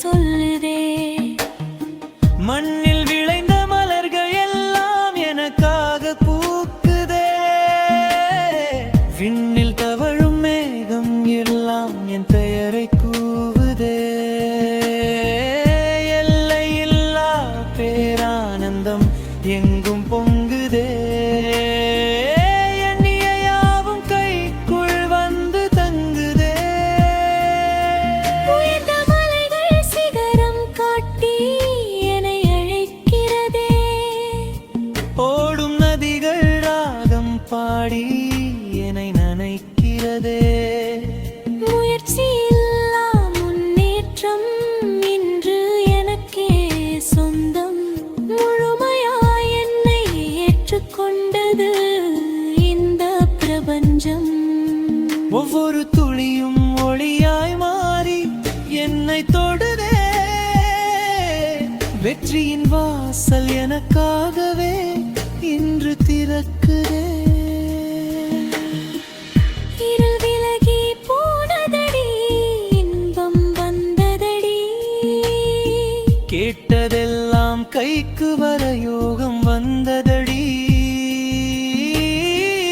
சொல்லுதே. மண்ணில் விளைந்த மலர்கள் எல்லாம் எனக்காக பூக்குதே. விண்ணில் தவழும் மேகம் எல்லாம் என் பெயரை கூவுதே. எல்லையில்லா பேரானந்தம் எங்கும் பொங்குதே. ஓடும் நதிகள் ராகம் பாடி என்னை நனைக்கிறதே. முயற்சியில்லா முன்னேற்றம் இன்று எனக்கே சொந்தம். முழுமையாய் என்னை ஏற்றுக்கொண்டது இந்த பிரபஞ்சம். ஒவ்வொரு துளியும் ஒளியாய் மாறி என்னை தொடுதே. வெற்றியின் வாசல் எனக்காகவே இன்று திறக்குதே. இருள் விலகி போனதடி, இன்பம் வந்ததடி. கேட்டதெல்லாம் கைக்கு வர யோகம் வந்ததடி.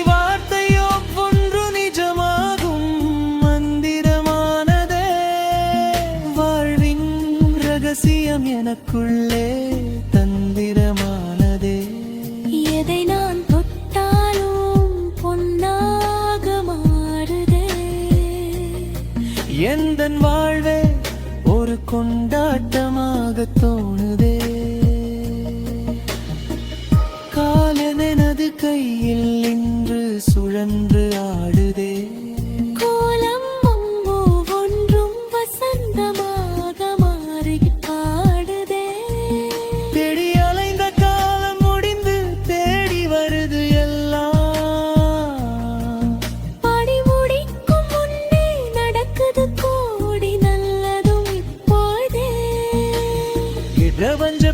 வார்த்தை ஒவ்வொன்று நிஜமாகும் மந்திரமானதே. வாழ்வின் ரகசியம் எனக்குள்ளே தந்திரமானதே. எதை நான் தொட்டாலும் பொன்னாக மாறுதே. எந்தன் வாழ்வே ஒரு கொண்டாட்டமாக தோணுதே. காலனது கையில் இன்று சுழன்று ஆடுதே. கோலம் ஒவ்வொன்றும் வசந்தமாக மாறி பாடுதே. தேடி அலைந்த காலம் முடிந்து தேடி வருது எல்லாம். பாடி முடிக்கும் முன்னே நடக்குது கோடி நல்லதும் இப்போதே. பிரபஞ்ச